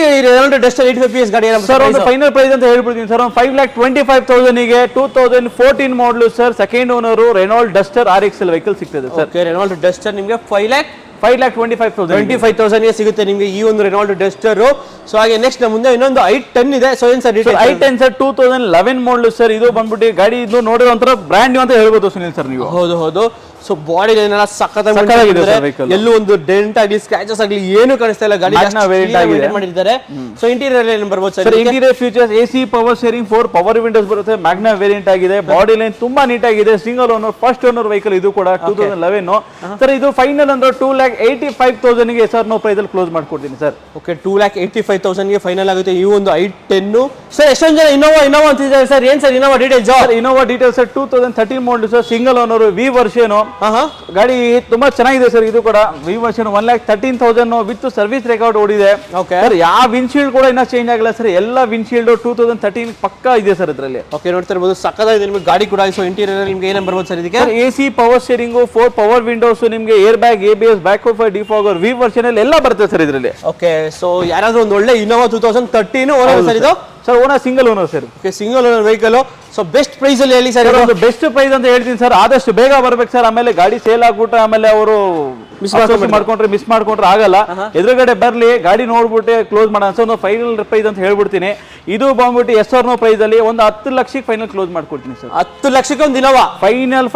ಡಸ್ಟರ್ 85 PS ಗಾಡಿ ಸರ್ ಒಂದು ಫೈನಲ್ ಪ್ರೈಸ್ ಅಂತ ಹೇಳ್ಬಿಡ್ತೀನಿ ಸರ್. ಒಂದು 5,25,000 ಗೆ 2014 ಮಾಡಲು sir, second owner Renault Duster RXL vehicle ಸಿಗ್ತದೆ ಸರ್. ರೆನಾಲ್ಡ್ ಡಸ್ಟರ್ ನಿಮಗೆ 5,25,000 ಗೆ ಸಿಗುತ್ತೆ ನಿಮಗೆ ಈ ಒಂದು ರೆನಾಲ್ಡ್ ಡಸ್ಟರ್. ಸೊ ಹಾಗೆ ನೆಕ್ಸ್ಟ್ ಮುಂದೆ ಇನ್ನೊಂದು i10 ಇದೆ. ಸೊ ಏನ್ ಸರ್ i10 ಸರ್ 2011 ಮಾಡಲು ಸರ್. ಇದು ಬಂದ್ಬಿಟ್ಟು ಗಾಡಿ ಇದು ನೋಡಿರೋ ಒಂಥರ ಬ್ರ್ಯಾಂಡ್ ನ್ಯೂ ಅಂತ ಹೇಳ್ಬೋದು ಸುನಿಲ್ ಸರ್ ನೀವು. ಹೌದು. ಸೊ ಬಾಡಿ ಲೈನ್ ಎಲ್ಲ ಸಕ್ಕತ್ತಾಗಿದೆ ಸರ್ ವೆಹಿಕಲ್. ಎಲ್ಲೂ ಒಂದು ಡೆಂಟ್ ಆಗಲಿ, ಸ್ಕ್ರಾಚಸ್ ಆಗಲಿ ಏನು ಕಾಣಿಸ್ತಾ ಇಲ್ಲ. ಗಾಡಿ ಮಾಡಿದ್ದಾರೆ. ಸೊ ಇಂಟೀರಿಯರ್ ಏನು ಬರ್ಬೋದು sir? Interior features AC power steering, 4 power Windows ಬರುತ್ತೆ, ಮ್ಯಾಗ್ನಾ ವೇರಿಯಂಟ್ ಆಗಿದೆ. ಬಾಡಿ ಲೈನ್ ತುಂಬಾ ನೀಟ್ ಆಗಿದೆ. Single owner, first owner vehicle ಇದು ಕೂಡ 2011 ಸರ್. ಇದು ಫೈನಲ್ ಅಂದ್ರೆ 2,85,000 ಗೆ ಸರ್ ನಾವು ಪ್ರೈಸ್ ಅಲ್ಲಿ ಕ್ಲೋಸ್ ಮಾಡ್ಕೊಡ್ತೀನಿ ಸರ್. ಓಕೆ 2,85,000 ಗೆ ಫೈನಲ್ ಆಗುತ್ತೆ ಈ ಒಂದು i10 ಸರ್. ಎಷ್ಟೊಂದು ಜನ ಇನೋವಾ ಅಂತಿದ್ದಾರೆ ಸರ್. ಏನ್ sir Innova details? Innova details sir 2013 model sir, single owner, V version. ಗಾಡಿ ತುಂಬಾ ಚೆನ್ನಾಗಿದೆ ಸರ್. ಇದು ಕೂಡ V version 1,13,000 with service record ಓಡಿದೆ. ಸರ್ ಯಾವ ವಿಂಡ್ಶೀಲ್ಡ್ ಕೂಡ ಇನ್ನ ಚೇಂಜ್ ಆಗಿಲ್ಲ ಸರ್. ಎಲ್ಲ ವಿಂಡ್ಶೀಲ್ಡ್ 2013 ಪಕ್ಕಾ ಇದೆ ಸರ್ ಇದರಲ್ಲಿ. ಓಕೆ ನೋಡ್ತಾ ಇರಬಹುದು ಸಕ್ಕತ್ತಾಗಿದೆ ನಿಮಗೆ ಗಾಡಿ ಕೂಡ. ಸೊ ಇಂಟೀರಿಯರ್ ನಿಮಗೆ ಏನೇನು ಬರ್ಬೋದು ಸರ್ ಇದಕ್ಕೆ? AC power steering, 4 power windows, ನಿಮಗೆ air bag, ABS, back wiper, defogger, V version ಎಲ್ಲ ಬರುತ್ತೆ ಸರ್ ಇದರಲ್ಲಿ. ಓಕೆ ಸೊ ಯಾರಾದ್ರೂ ಒಂದು ಒಳ್ಳೆ ಇನೋವಾ 2013 ಓನರ್ ಸರ್ ಇದು? Sir owner single owner sir. Okay single owner vehicle. So best price ಅಲ್ಲಿ ಹೇಳಿ ಸರ್. ಒಂದು ಬೆಸ್ಟ್ ಪ್ರೈಸ್ ಅಂತ ಹೇಳ್ತೀನಿ ಸರ್. ಆದಷ್ಟು ಬೇಗ ಬರ್ಬೇಕು ಸರ್. ಆಮೇಲೆ ಗಾಡಿ ಸೇಲ್ ಆಗ್ಬಿಟ್ರೆ ಆಮೇಲೆ ಅವರು ಮಿಸ್ ಮಾಡ್ಕೊಂಡ್ರೆ ಆಗಲ್ಲ. ಎದುರುಗಡೆ ಬರ್ಲಿ, ಗಾಡಿ ನೋಡ್ಬಿಟ್ಟು ಕ್ಲೋಸ್ ಮಾಡೋಣ ಸರ್. ಒಂದು ಫೈನಲ್ ಪ್ರೈಸ್ ಅಂತ ಹೇಳ್ಬಿಡ್ತೀನಿ. ಇದು ಬಂದ್ಬಿಟ್ಟು SR ಪ್ರೈಸ್ ಅಲ್ಲಿ ಒಂದು 10 ಲಕ್ಷಕ್ಕೆ ಫೈನಲ್ ಕ್ಲೋಸ್ ಮಾಡ್ಕೊಡ್ತೀನಿ ಸರ್. 10 ಲಕ್ಷಕ್ಕೆ ಒಂದು ಇನೋವಾ ಫೈನಲ್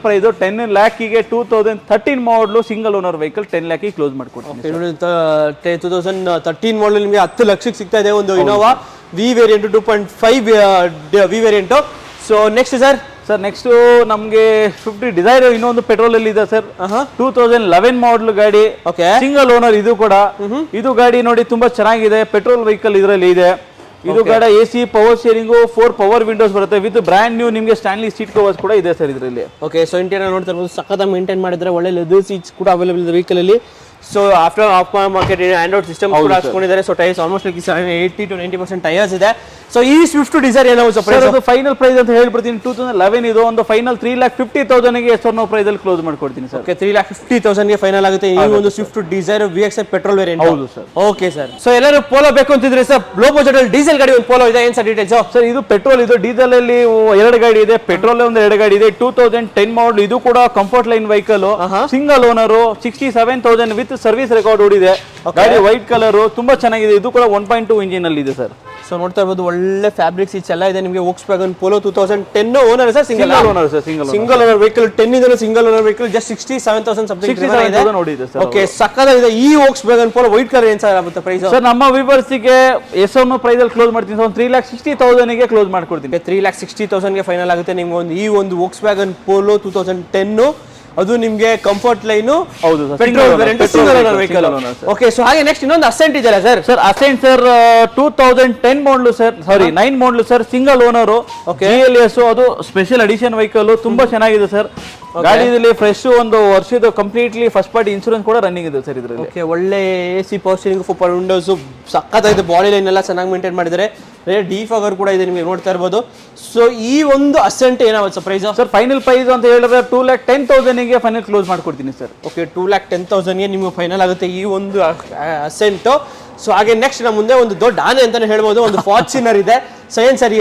ಪ್ರೈಸ್ 10 ಲ್ಯಾಕಿಗೆ 2013 ಮಾಡಲು ಸಿಂಗಲ್ ಓನರ್ ವೆಹಿಕಲ್ 10 ಲ್ಯಾಕಿಗೆ ಕ್ಲೋಸ್ ಮಾಡ್ಕೊಡ್ತೀನಿ. 2013 ಮಾಡಲ್ ನಿಮಗೆ 10 ಲಕ್ಷಕ್ಕೆ ಸಿಗ್ತಾ ಇದೆ ಒಂದು Innova V variant 2.5 V variant. So next sir next ನಮಗೆ ಸ್ವಿಫ್ಟ್ ಡಿಸೈರ್ ಇನ್ನೊಂದು ಪೆಟ್ರೋಲ್ ಅಲ್ಲಿ ಇದೆ ಸರ್. 2011 ಮಾಡಲ್ ಗಾಡಿ, ಸಿಂಗಲ್ ಓನರ್ ಇದು ಕೂಡ. ಇದು ಗಾಡಿ ನೋಡಿ ತುಂಬಾ ಚೆನ್ನಾಗಿದೆ, ಪೆಟ್ರೋಲ್ ವೆಹಿಕಲ್ ಇದರಲ್ಲಿ ಇದೆ. ಇದು ಗಾಡಿ AC power steering, 4 power Windows ಬರುತ್ತೆ ವಿತ್ ಬ್ರ್ಯಾಂಡ್ ನ್ಯೂ ನಿಮಗೆ ಸ್ಟ್ಯಾನ್ಲಿ ಸೀಟ್ ಕವರ್ಸ್ ಕೂಡ ಇದೆ ಸರ್ ಇದರಲ್ಲಿ. ಓಕೆ ಸೊ ಇಂಟೀರಿಯರ್ ನೋಡ್ತಾ ಇರ್ಬೋದು ಸಕ್ಕತ್ತಾಗಿ ಮೇಂಟೈನ್ ಮಾಡಿದ್ರೆ. ಒಳ್ಳೆ ಲೆದರ್ ಸೀಟ್ಸ್ ಕೂಡ ಅವೈಲೇಬಲ್ ಇದೆ ವೆಹಿಕಲ್ ಅಲ್ಲಿ. So after of market Android system ಕೂಡ ಹಾಕ್ಸ್ಕೊಂಡಿದ್ದಾರೆ. So tyres almost 80 to 90% tyres ಇದೆ. ಸೊ ಈ ಸ್ವಿಫ್ಟ್ ಡಿಸೈರ್ ಏನೋ ಫೈನಲ್ ಪ್ರೈಸ್ ಅಂತ ಹೇಳ್ಬಿಡ್ತೀನಿ. 2011 ಇದು ಒಂದು ಫೈನಲ್ 3,50,000 ಗೆ SR ಪ್ರೈಸ್ ಅಲ್ಲಿ ಕ್ಲೋಸ್ ಮಾಡ್ಕೊಡ್ತೀನಿ ಸರ್. ಓಕೆ 3,50,000 ಗೆ ಫೈನಲ್ ಆಗುತ್ತೆ ಈ ಒಂದು Swift Dzire VXI petrol variant. ಹೌದು ಸರ್. Okay sir. ಸೊ ಎಲ್ಲರೂ ಪೋಲೋ ಬೇಕು ಅಂತಿದ್ರೆ ಸರ್, ಲೋ ಬಜೆಟ್ ಅಲ್ಲಿ ಡೀಸೆಲ್ ಗಾಡಿ ಒಂದು ಪೋಲೋ ಇದೆ. ಏನ್ ಸರ್ ಡೀಟೇಲ್ಸ್? ಸರ್ ಇದು ಪೆಟ್ರೋಲ್, ಇದು ಡೀಸೆಲ್ ಅಲ್ಲಿ 2 ಗಾಡಿ ಇದೆ, ಪೆಟ್ರೋಲ್ ಒಂದು 2 ಗಾಡಿ ಇದೆ. 2010 ಮಾಡಲ್, ಇದು ಕೂಡ comfort line vehicle, single owner, 67,000 with service record ಓಡಿದೆ. ಗಾಡಿ ವೈಟ್ ಕಲರ್ ತುಂಬಾ ಚೆನ್ನಾಗಿದೆ. ಇದು ಕೂಡ 1.2 ಇಂಜಿನ್ ಅಲ್ಲಿ ಇದೆ ಸರ್. ಸೊ ನೋಡ್ತಾ ಇರ್ಬೋದು ಒಳ್ಳೆ ಫ್ಯಾಬ್ರಿಕ್ ಸೀಟ್ಸ್ ಎಲ್ಲ ಇದೆ ನಿಮಗೆ. Volkswagen polo 2010 owner sir. Single owner sir. Single owner vehicle 10 ಇದೆ. Single owner vehicle just 67,000 something ಇದೆ. ಓಕೆ ಸಕ್ಕತ್ತಾಗಿದೆ ಈ ವೋಕ್ಸ್ವ್ಯಾಗನ್ ಪೋಲೋ ವೈಟ್ ಕಲರ್. ಏನ್ ಸರ್ ಆಗುತ್ತೆ ಪ್ರೈಸ್? ಸರ್ ನಮ್ಮ ವ್ಯೂವರ್ಸ್ ಗೆ SR ಪ್ರೈಸ್ ಅಲ್ಲಿ ಕ್ಲೋಸ್ ಮಾಡ್ತೀನಿ ಸರ್. 3,60,000 ಗೆ ಕ್ಲೋಸ್ ಮಾಡ್ಕೊಡ್ತೀನಿ. 3,60,000 ಗೆ ಫೈನಲ್ ಆಗುತ್ತೆ ನಿಮ್ಗೆ ಒಂದು ಈ ಒಂದು ವೋಕ್ಸ್ವ್ಯಾಗನ್ ಪೋಲೋ 2010. ಅದು ನಿಮಗೆ ಕಂಫರ್ಟ್ ಲೈನ್, ಹೌದು petrol variant, single owner vehicle. Okay so ಹಾಗೆ ನೆಕ್ಸ್ಟ್ ಇನ್ನೊಂದು ಅಸೆಂಟ್ ಇದೆಯಲ್ಲ ಸರ್? ಸರ್ ಅಸೆಂಟ್ ಸರ್ 2010 ಮಾಡಲು ಸರ್, ಸಾರಿ 9 ಮಾಡಲು ಸರ್, ಸಿಂಗಲ್ ಓನರ್. GLS ಅದು ಸ್ಪೆಷಲ್ ಅಡಿಷನ್ ವೆಹಿಕಲ್, ತುಂಬಾ ಚೆನ್ನಾಗಿದೆ ಸರ್. ಗಾಡಿಯಲ್ಲಿ ಫ್ರೆಶ್ ಒಂದು ವರ್ಷದ ಕಂಪ್ಲೀಟ್ಲಿ ಫಸ್ಟ್ ಪಾರ್ಟಿ ಇನ್ಶೂರೆನ್ಸ್ ಕೂಡ ರನ್ನಿಂಗ್ ಇದೆ ಸರ್ ಇದರಲ್ಲಿ. ಓಕೆ ಒಳ್ಳೆ AC power steering, 4 power Windows, ಸಕ್ಕತ್ತಾಗಿದೆ. ಬಾಡಿ ಲೈನ್ ಎಲ್ಲ ಚೆನ್ನಾಗಿ ಮೇಂಟೈನ್ ಮಾಡಿದ್ದಾರೆ. ಡಿಫಾಗರ್ ಕೂಡ ಇದೆ ನಿಮಗೆ ನೋಡ್ತಾ ಇರ್ಬೋದು. ಸೊ ಈ ಒಂದು ಅಸೆಂಟ್ ಏನಾಗುತ್ತೆ sir price? Sir final price ಅಂತ ಹೇಳಿದ್ರೆ 2,10,000 ಗೆ ಫೈನಲ್ ಕ್ಲೋಸ್ ಮಾಡ್ಕೊಡ್ತೀನಿ ಸರ್. ಓಕೆ 2,10,000 ಗೆ ನಿಮಗೆ ಫೈನಲ್ ಆಗುತ್ತೆ ಈ ಒಂದು ಅಸೆಂಟ್. ಸೊ ಹಾಗೆ ನೆಕ್ಸ್ಟ್ ನಮ್ಮ ಮುಂದೆ ಒಂದು ದೊಡ್ಡ ಆನೆ ಅಂತಾನೆ ಹೇಳ್ಬೋದು, ಒಂದು ಫಾರ್ಚುನರ್ ಇದೆ. ಸೊ ಏನ್ ಸರಿ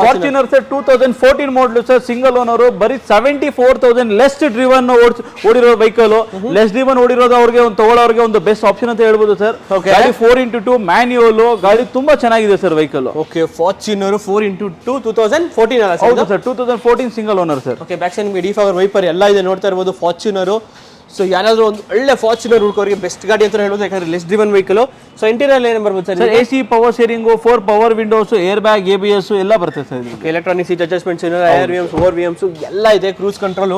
ಫಾರ್ಚುನರ್ ಸರ್ 2014 ಮಾಡಲು ಸರ್, ಸಿಂಗಲ್ ಓನರ್, ಬರೀ 74,000 ಲೆಸ್ ಡ್ರಿವನ್ ಓಡಿರೋ ವೆಹಿಕಲ್. ಲೆಸ್ ಡ್ರಿವನ್ ಓಡಿರೋದು ಅವ್ರಿಗೆ ಒಂದು ತಗೊಳ್ಳೋರಿಗೆ ಒಂದು ಬೆಸ್ಟ್ ಆಪ್ಷನ್ ಅಂತ ಹೇಳ್ಬೋದು ಸರ್. ಗಾಡಿ 4x2 ಮ್ಯಾನ್ಯುವಲ್ ಗಾಡಿ, ತುಂಬಾ ಚೆನ್ನಾಗಿದೆ sir vehicle. Okay Fortuner 4x2 2014 ಅಲ್ಲ sir? 2014 single owner sir. Okay back side ನಿಮಗೆ ಡಿಫಾಗರ್ ವೈಪರ್ ಎಲ್ಲ ಇದೆ ನೋಡ್ತಾ ಇರ್ಬೋದು ಫಾರ್ಚುನರ್. ಸೊ ಯಾರಾದ್ರೂ ಒಂದು ಒಳ್ಳೆ ಫಾರ್ಚುನರ್ ಹುಡುಕೋರಿಗೆ ಬೆಸ್ಟ್ ಗಾಡಿ ಅಂತ ಹೇಳ್ಬೋದು, ಯಾಕಂದ್ರೆ less driven vehicle. So interior ಏನು ಬರ್ಬೋದು sir? AC power steering, 4 power Windows, air bag, ABS ಎಲ್ಲ ಬರುತ್ತೆ sir. Electronic seat adjustments, AR VMs, OR VMs ಎಲ್ಲ ಇದೆ. ಕ್ರೂಸ್ ಕಂಟ್ರೋಲ್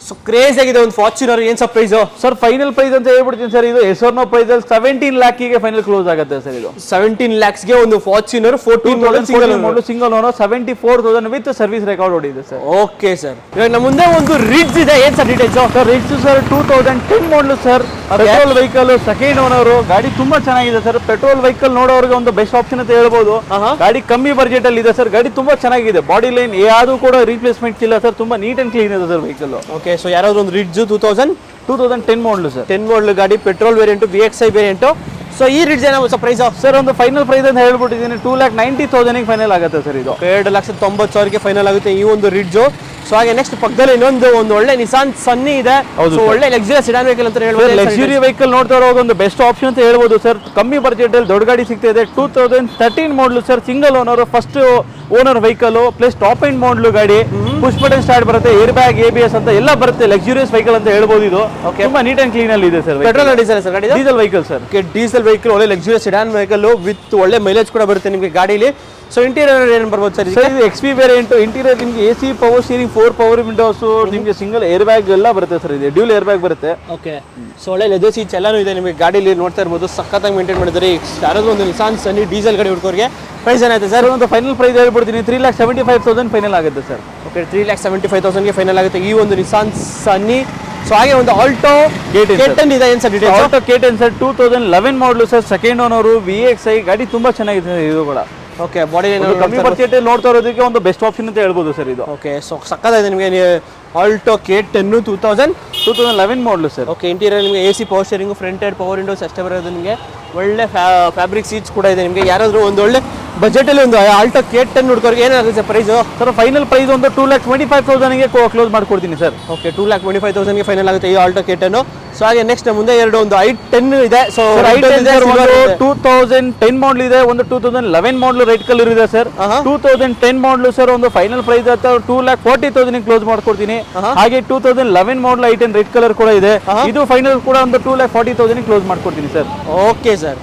ಸೊ ಕ್ರೇಜ್ ಆಗಿದೆ ಒಂದು ಫಾರ್ಚುನರ್, ಏನ್ sir price? Sir final price ಅಂತ ಹೇಳ್ಬಿಡ್ತೀನಿ ಸರ್, ಇದು ಎಸ್ಆರ್ನೋ ಪ್ರೈಸ್ ಅಲ್ಲಿ 17 ಲ್ಯಾಕಿಗೆ ಫೈನಲ್ ಕ್ಲೋಸ್ ಆಗುತ್ತೆ ಸರ್. ಇದು 17 lakhs ಗೆ ಒಂದು Fortuner 14 single owner 74,000 with service record ಹೊಡಿದೆ ಸರ್. ಓಕೆ ಸರ್, ಇವಾಗ ನಮ್ಮ ಮುಂದೆ ಒಂದು ರಿಡ್ಜ್ ಇದೆ, ಏನ್ sir details? Sir Ritz sir 2010 ಮಾಡಲು sir, petrol vehicle, second owner, ಗಾಡಿ ತುಂಬಾ ಚೆನ್ನಾಗಿದೆ ಸರ್. ಪೆಟ್ರೋಲ್ ವೆಹಿಕಲ್ ನೋಡೋರಿಗೆ ಒಂದು ಬೆಸ್ಟ್ ಆಪ್ಷನ್ ಅಂತ ಹೇಳ್ಬೋದು. ಗಾಡಿ ಕಮ್ಮಿ ಬಜೆಟ್ ಅಲ್ಲಿ ಇದೆ ಸರ್, ಗಾಡಿ ತುಂಬಾ ಚೆನ್ನಾಗಿದೆ, ಬಾಡಿ ಲೈನ್ ಯಾವುದು ಕೂಡ ರೀಪ್ಲೇಸ್ಮೆಂಟ್ ಇಲ್ಲ ಸರ್, ತುಂಬಾ ನೀಟ್ ಅಂಡ್ ಕ್ಲೀನ್ ಇದೆ ಸರ್ ವೆಹಿಕಲ್. ಓಕೆ, ಸೊ ಯಾರಾದ್ರೂ ಒಂದು ರಿಡ್ಜ್ 2010 ಮಾಡಲು ಸರ್, 10 ಮಾಡಲ್ ಗಾಡಿ, petrol variant, VXI variant. So ಈ ರಿಡ್ಜ್ ಏನೋ ಸರ್ ಪ್ರೈಸ್? ಸರ್ ಒಂದು ಫೈನಲ್ ಪ್ರೈಸ್ ಅಂತ ಹೇಳ್ಬಿಟ್ಟಿದ್ದೀನಿ 2,90,000 ಫೈನಲ್ ಆಗುತ್ತೆ ಸರ್. ಇದು 2,90,000 ಫೈನಲ್ ಆಗುತ್ತೆ ಈ ಒಂದು ರಿಡ್ಜ್. ಸೊ ಹಾಗೆ ನೆಕ್ಸ್ಟ್ ಪಕ್ಕದಲ್ಲಿ ಒಂದು ಒಳ್ಳೆ ನಿಸಾನ್ ಸನ್ನಿ ಇದೆ. ಸೊ ಒಳ್ಳೆ ಲಕ್ಸುರಿಯಸ್ ಸೆಡಾನ್ ವೆಹಿಕಲ್ ಅಂತ ಹೇಳ್ಬೋದು. ಲಕ್ಸುರಿ ವೆಹಿಕಲ್ ನೋಡ್ತಾ ಇರೋ ಒಂದು ಬೆಸ್ಟ್ ಆಪ್ಷನ್ ಅಂತ ಹೇಳ್ಬೋದು ಸರ್. ಕಮ್ಮಿ ಬಜೆಟ್ ಅಲ್ಲಿ ದೊಡ್ಡ ಗಾಡಿ ಸಿಗ್ತಾ ಇದೆ. 2013 ಮಾಡಲು sir, single owner, first owner vehicle plus top end ಮಾಡಲು ಗಾಡಿ, ಪುಷ್ ಬಟನ್ ಸ್ಟಾರ್ಟ್ ಬರುತ್ತೆ, ಏರ್ ಬ್ಯಾಗ್, ABS ಅಂತ ಎಲ್ಲ ಬರುತ್ತೆ. ಲಕ್ಸುರಿಯಸ್ ವೆಹಿಕಲ್ ಅಂತ ಹೇಳ್ಬೋದು. ಇದು ತುಂಬಾ ನೀಟ್ ಅಂಡ್ ಕ್ಲೀನ್ ಅಲ್ಲಿ ಇದೆ ಸರ್. ಪೆಟ್ರೋಲ್ ಡೀಸೆಲ್ ಸರ್ ಗಾಡಿ? Diesel vehicle sir. Diesel vehicle, ಒಳ್ಳೆ ಲಕ್ಸುರಿಯಸ್ ಸೆಡಾನ್ ವೆಹಿಕಲ್ ವಿತ್ ಒಳ್ಳೆ ಮೈಲೇಜ್ ಕೂಡ ಬರುತ್ತೆ ನಿಮಗೆ ಗಾಡಿಲಿ. ಸೊ ಇಂಟೀರಿಯರ್ ಏನು ಬರ್ಬೋದು ಸರ್? ಇದು XP ವೇರಿಯಂಟ್. ಇಂಟೀರಿಯರ್ ನಿಮಗೆ AC, power steering, 4 power windows, ನಿಮಗೆ ಸಿಂಗಲ್ ಏರ್ ಬ್ಯಾಗ್ ಎಲ್ಲ ಬರುತ್ತೆ ಸರ್. ಇದು ಡ್ಯೂಲ್ ಏರ್ ಬ್ಯಾಗ್ ಬರುತ್ತೆ. ಓಕೆ, ಸೊ ಒಳ್ಳೆ ಲೆದರ್ ಸೀಟ್ಸ್ ಎಲ್ಲಾನು ಇದೆ ನಿಮಗೆ ಗಾಡಿಲಿ ನೋಡ್ತಾ ಇರ್ಬೋದು. ಸಖತ್ತಾಗಿ ಮೇಂಟೈನ್ ಮಾಡಿದ್ದಾರೆ. ಯಾರಾದ್ರೂ ಒಂದು ನಿಸಾನ್ ಸನ್ನಿ ಡೀಸೆಲ್ ಗಾಡಿ ಹುಡುಕೋರಿಗೆ ಪ್ರೈಸ್ ಏನಾಯ್ತು ಸರ್? ಒಂದು ಫೈನಲ್ ಪ್ರೈಸ್ ಹೇಳ್ಬಿಡ್ತೀನಿ 3,75,000 ಫೈನಲ್ ಆಗುತ್ತೆ ಸರ್. ಓಕೆ, 3,75,000 ಫೈನಲ್ ಆಗುತ್ತೆ ಈ ಒಂದು ನಿಸಾನ್ ಸನ್ನಿ. ಸೊ ಹಾಗೆ ಒಂದು ಆಲ್ಟೋ K10 ಇದೆ, ಏನು sir details? Alto K10 sir 2011 ಮಾಡಲು ಸರ್, ಸೆಕೆಂಡ್ ಓನರು, VXI ಗಾಡಿ ತುಂಬಾ ಚೆನ್ನಾಗಿದೆ ಇದು ಕೂಡ. ಓಕೆ, ಬಾಡಿ ಕಮ್ಮಿ ಬಜೆಟ್ ನೋಡ್ತಾ ಇರೋದಕ್ಕೆ ಒಂದು ಬೆಸ್ಟ್ ಆಪ್ಷನ್ ಅಂತ ಹೇಳ್ಬೋದು ಸರ್ ಇದು. ಓಕೆ, ಸೊ ಸಕ್ಕತ್ತಾಗಿದೆ ನಿಮಗೆ ಆಲ್ಟೋ K10 2011 ಮಾಡಲು ಸರ್. ಓಕೆ, ಇಂಟೀರಿಯರ್ ನಿಮಗೆ AC, power steering, front head power Windows ಅಷ್ಟೇ ಬರೋದು. ನಿಮಗೆ ಒಳ್ಳೆ ಫ್ಯಾಬ್ರಿಕ್ ಸೀಟ್ಸ್ ಕೂಡ ಇದೆ. ನಿಮಗೆ ಯಾರಾದರೂ ಒಂದು ಒಳ್ಳೆ ಬಜೆಟಲ್ಲಿ ಒಂದು ಆಲ್ಟೋ K10 ಹುಡುಕೋರಿಗೆ ಏನಾಗುತ್ತೆ sir price? Sir final price ಒಂದು 2,25,000ಗೆ ಕ್ಲೋಸ್ ಮಾಡ್ಕೊಡ್ತೀನಿ ಸರ್. ಓಕೆ, 2,25,000ಗೆ ಫೈನಲ್ ಆಗುತ್ತೆ ಈ ಆಲ್ಟೋ K10. ಸೊ ಹಾಗೆ ನೆಕ್ಸ್ಟ್ ಮುಂದೆ ಒಂದು i10 ಇದೆ. ಸೊ i10 2010 ಮಾಡಲ್ ಇದೆ, ಒಂದು 2011 ಮಾಡಲ್ ರೆಡ್ ಕಲರ್ ಇದೆ ಸರ್. 2010 ಮಾಡಲು ಸರ್ ಒಂದು ಫೈನಲ್ ಪ್ರೈಸ್ ಅಂತ 2,40,000 ಕ್ಲೋಸ್ ಮಾಡ್ಕೊಡ್ತೀನಿ. ಹಾಗೆ 2011 ಮಾಡಲ್ i10 ರೆಡ್ ಕಲರ್ ಕೂಡ ಇದೆ. ಇದು ಫೈನಲ್ ಕೂಡ ಒಂದು 2,40,000 ಕ್ಲೋಸ್ ಮಾಡ್ಕೊಡ್ತೀನಿ ಸರ್. Okay sir.